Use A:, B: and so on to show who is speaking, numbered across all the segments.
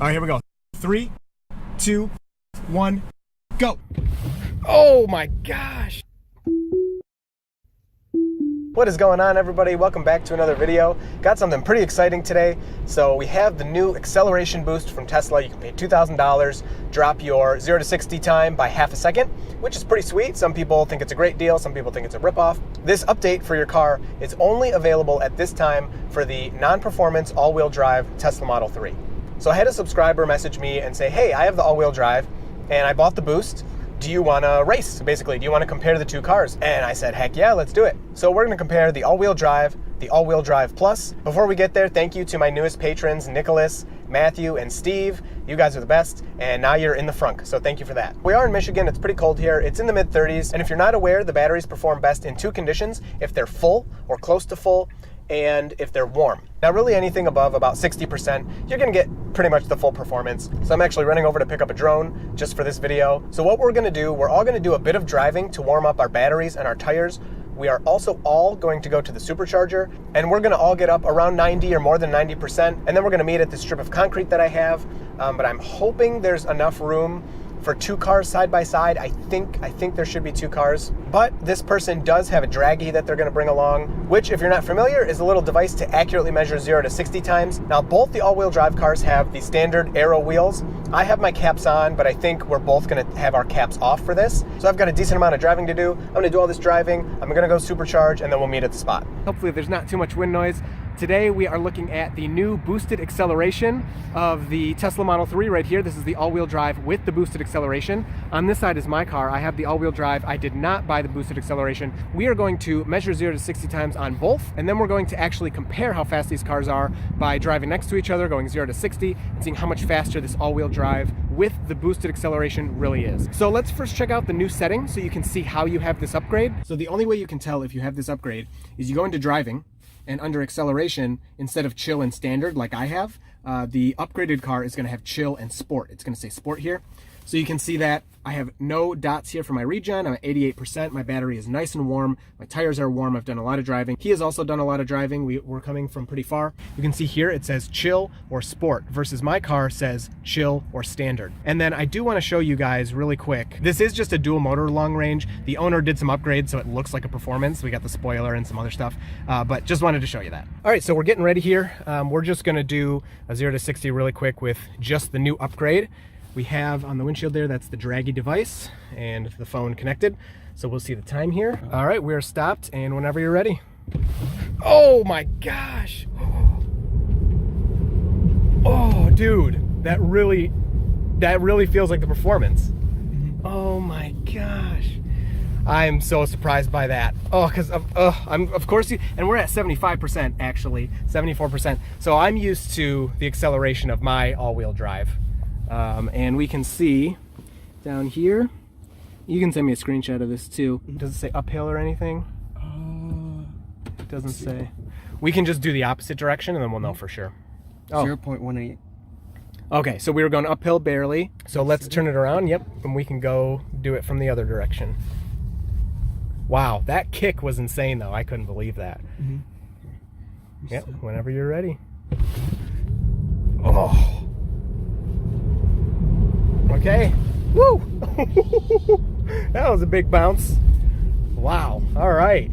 A: All right, here we go. 3, 2, 1, go. Oh my gosh. What is going on, everybody? Welcome back to another video. Got something pretty exciting today. So we have the new acceleration boost from Tesla. You can pay $2,000, drop your 0 to 60 time by half a second, which is pretty sweet. Some people think it's a great deal. Some people think it's a ripoff. This update for your car is only available at this time for the non-performance all-wheel drive Tesla Model 3. So I had a subscriber message me and say, hey, I have the all-wheel drive and I bought the boost. Do you want to race? Basically, do you want to compare the two cars? And I said, heck yeah, let's do it. So we're going to compare the all-wheel drive plus. Before we get there, thank you to my newest patrons, Nicholas, Matthew, and Steve. You guys are the best, and now you're in the frunk, so thank you for that. We are in Michigan. It's pretty cold here. It's in the mid-30s, and if you're not aware, the batteries perform best in two conditions: if they're full or close to full, and if they're warm. Now, really anything above about 60%, you're gonna get pretty much the full performance. So I'm actually running over to pick up a drone just for this video. So what we're gonna do, we're all gonna do a bit of driving to warm up our batteries and our tires. We are also all going to go to the supercharger, and we're gonna all get up around 90 or more than 90%, and then we're gonna meet at this strip of concrete that I have, but I'm hoping there's enough room for two cars side by side. I think there should be two cars, but this person does have a draggy that they're gonna bring along, which, if you're not familiar, is a little device to accurately measure 0 to 60 times. Now, both the all-wheel drive cars have the standard Aero wheels. I have my caps on, but I think we're both gonna have our caps off for this. So I've got a decent amount of driving to do. I'm gonna do all this driving. I'm gonna go supercharge, and then we'll meet at the spot. Hopefully there's not too much wind noise. Today we are looking at the new boosted acceleration of the Tesla Model 3 right here. This is the all-wheel drive with the boosted acceleration. On this side is my car. I have the all-wheel drive. I did not buy the boosted acceleration. We are going to measure 0 to 60 times on both, and then we're going to actually compare how fast these cars are by driving next to each other, going 0 to 60, and seeing how much faster this all-wheel drive with the boosted acceleration really is. So let's first check out the new setting so you can see how you have this upgrade. So the only way you can tell if you have this upgrade is you go into driving, and under acceleration, instead of chill and standard like I have, the upgraded car is going to have chill and sport. It's going to say sport here. So you can see that I have no dots here for my regen. I'm at 88%. My battery is nice and warm. My tires are warm. I've done a lot of driving. He has also done a lot of driving. We're coming from pretty far. You can see here it says chill or sport versus my car says chill or standard. And then I do want to show you guys really quick. This is just a dual motor long range. The owner did some upgrades so it looks like a performance. We got the spoiler and some other stuff, but just wanted to show you that. All right, so we're getting ready here. We're just going to do a 0 to 60 really quick with just the new upgrade. We have on the windshield there, that's the draggy device and the phone connected. So we'll see the time here. All right, we're stopped, and whenever you're ready. Oh my gosh. Oh, dude, that really feels like the performance. Oh my gosh. I'm so surprised by that. Oh, because of course, and we're at 75% actually, 74%. So I'm used to the acceleration of my all-wheel drive. And we can see down here, you can send me a screenshot of this too. Does it say uphill or anything? It doesn't say. We can just do the opposite direction and then we'll know for sure. Oh.
B: 0.18.
A: Okay, so we were going uphill barely. So let's turn it around. Yep, and we can go do it from the other direction. Wow, that kick was insane though. I couldn't believe that. Yep, whenever you're ready. Oh. Okay, woo! That was a big bounce. Wow, all right.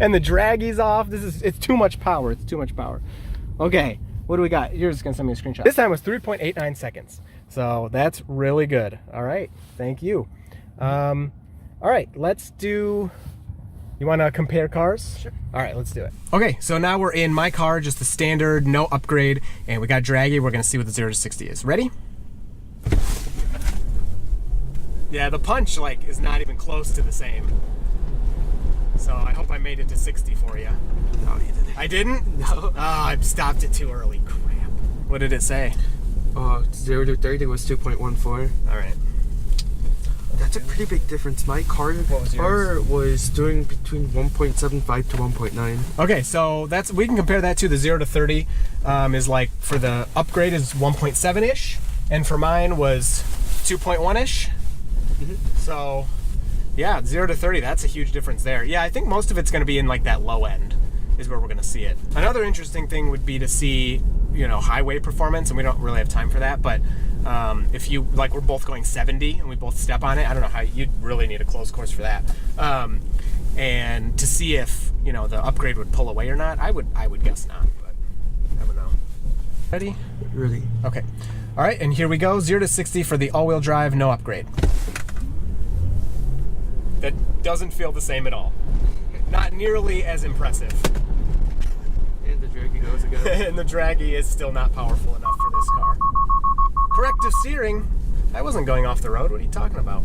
A: And the draggy's off. It's too much power. It's too much power. Okay, what do we got? You're just gonna send me a screenshot. This time was 3.89 seconds. So that's really good. All right, thank you. All right, let's do, you wanna compare cars?
B: Sure.
A: All right, let's do it. Okay, so now we're in my car, just the standard, no upgrade, and we got draggy. We're gonna see what the 0 to 60 is. Ready? Yeah, the punch is not even close to the same. So I hope I made it to 60 for you.
B: No, you didn't.
A: I didn't?
B: No.
A: Oh, I stopped it too early. Crap. What did it say?
B: 0 to 30 was 2.14.
A: All right.
B: That's a pretty big difference. My car was doing between 1.75 to 1.9.
A: Okay, so we can compare that to the 0 to 30. Is for the upgrade is 1.7-ish, and for mine was 2.1-ish. So yeah, 0 to 30, that's a huge difference there. Yeah, I think most of it's going to be in that low end is where we're going to see it. Another interesting thing would be to see you know, highway performance, and we don't really have time for that, but if you, like, we're both going 70 and we both step on it, I don't know how, you'd really need a closed course for that. And to see if, you know, the upgrade would pull away or not, I would guess not, but I don't know. Ready?
B: Ready.
A: Okay. All right, and here we go. 0 to 60 for the all-wheel drive, no upgrade. That doesn't feel the same at all. Not nearly as impressive.
B: And the draggy goes again.
A: And the draggy is still not powerful enough for this car. Corrective steering. I wasn't going off the road. What are you talking about?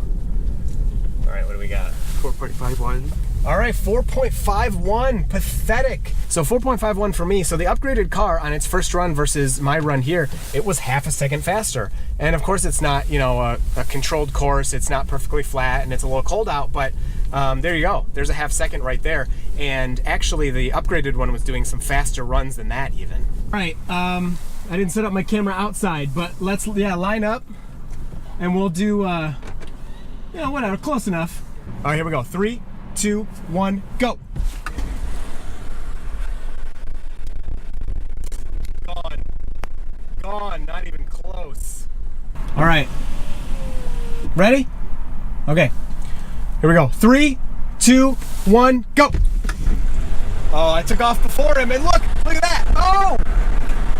A: All right, what do we got?
B: 4.51.
A: All right, 4.51. Pathetic. So 4.51 for me. So the upgraded car on its first run versus my run here, it was half a second faster. And of course, it's not, you know, a controlled course. It's not perfectly flat, and it's a little cold out. But there you go. There's a half second right there. And actually, the upgraded one was doing some faster runs than that even. All right. I didn't set up my camera outside, but let's line up, and we'll do you know, whatever, close enough. All right, here we go. 3, 2, 1, go. Gone, not even close. All right, ready? Okay, here we go. 3, 2, 1, go. Oh, I took off before him, and look at that. Oh,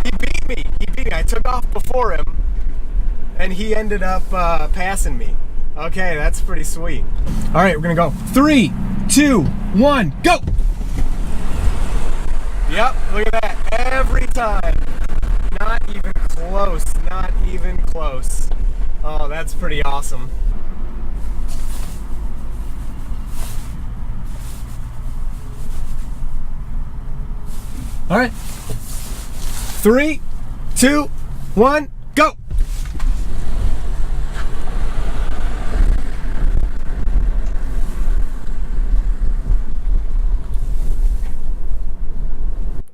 A: he beat me. I took off before him, and he ended up passing me. Okay, that's pretty sweet. All right, we're gonna go. 3, 2, 1, go. Yep, look at that. Every time. Not even close, not even close. Oh, that's pretty awesome. All right. 3, 2, 1, go.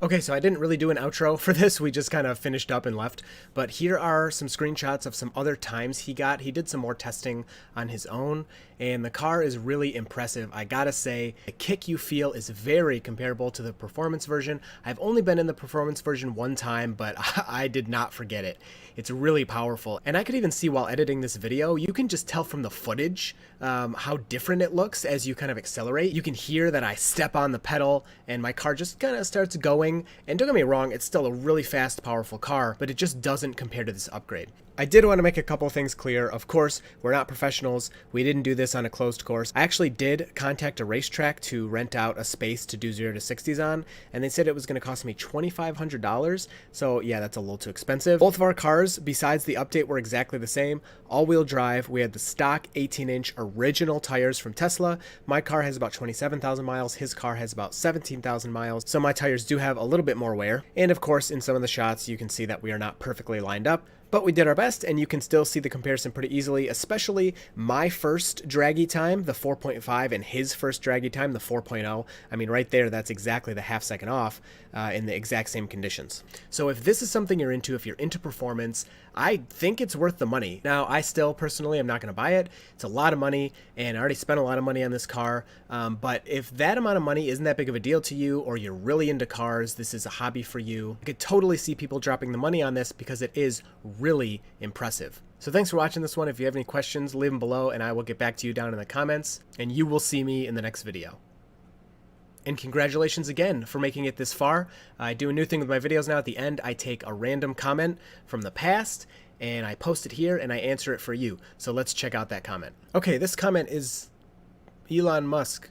A: Okay, so I didn't really do an outro for this. We just kind of finished up and left. But here are some screenshots of some other times he got. He did some more testing on his own, and the car is really impressive. I gotta say, the kick you feel is very comparable to the performance version. I've only been in the performance version one time, but I did not forget it. It's really powerful. And I could even see while editing this video, you can just tell from the footage how different it looks as you kind of accelerate. You can hear that I step on the pedal and my car just kind of starts going. And don't get me wrong, it's still a really fast, powerful car, but it just doesn't compare to this upgrade. I did want to make a couple things clear. Of course, we're not professionals. We didn't do this on a closed course. I actually did contact a racetrack to rent out a space to do 0 to 60s on, and they said it was going to cost me $2,500. So yeah, that's a little too expensive. Both of our cars, besides the update, were exactly the same. All-wheel drive. We had the stock 18-inch original tires from Tesla. My car has about 27,000 miles. His car has about 17,000 miles. So my tires do have a little bit more wear. And of course, in some of the shots, you can see that we are not perfectly lined up. But we did our best, and you can still see the comparison pretty easily, especially my first draggy time, the 4.5, and his first draggy time, the 4.0. I mean, right there, that's exactly the half second off in the exact same conditions. So if this is something you're into, if you're into performance, I think it's worth the money. Now, I still personally am not going to buy it. It's a lot of money, and I already spent a lot of money on this car. But if that amount of money isn't that big of a deal to you, or you're really into cars, this is a hobby for you, I could totally see people dropping the money on this because it is really impressive. So thanks for watching this one. If you have any questions, leave them below, and I will get back to you down in the comments, and you will see me in the next video. And congratulations again for making it this far. I do a new thing with my videos now. At the end, I take a random comment from the past and I post it here and I answer it for you. So let's check out that comment. Okay, this comment is Elon Musk.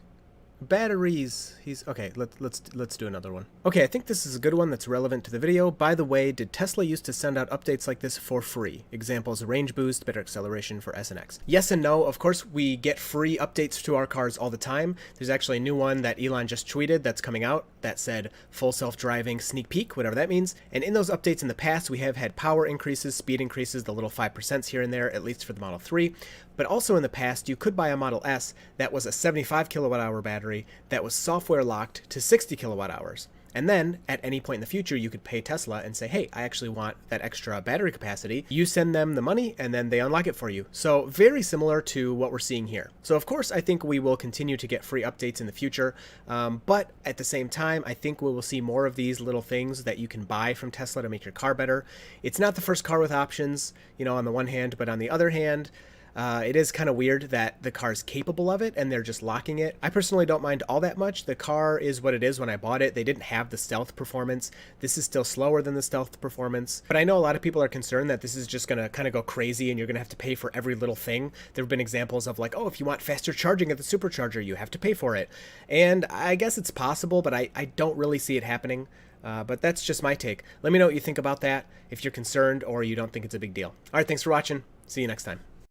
A: Batteries. He's okay. Let's do another one. Okay, I think this is a good one that's relevant to the video. By the way, did Tesla used to send out updates like this for free? Examples: range boost, better acceleration for S and X. Yes and no. Of course, we get free updates to our cars all the time. There's actually a new one that Elon just tweeted that's coming out that said full self-driving sneak peek, whatever that means. And in those updates in the past, we have had power increases, speed increases, the little 5% here and there, at least for the Model 3. But also in the past, you could buy a Model S that was a 75 kilowatt hour battery that was software locked to 60 kilowatt hours. And then at any point in the future, you could pay Tesla and say, hey, I actually want that extra battery capacity. You send them the money and then they unlock it for you. So very similar to what we're seeing here. So of course, I think we will continue to get free updates in the future. But at the same time, I think we will see more of these little things that you can buy from Tesla to make your car better. It's not the first car with options, on the one hand, but on the other hand, it is kind of weird that the car is capable of it and they're just locking it. I personally don't mind all that much. The car is what it is when I bought it. They didn't have the stealth performance. This is still slower than the stealth performance. But I know a lot of people are concerned that this is just going to kind of go crazy and you're going to have to pay for every little thing. There have been examples of like, oh, if you want faster charging at the supercharger, you have to pay for it. And I guess it's possible, but I don't really see it happening. But that's just my take. Let me know what you think about that, if you're concerned or you don't think it's a big deal. All right, thanks for watching. See you next time.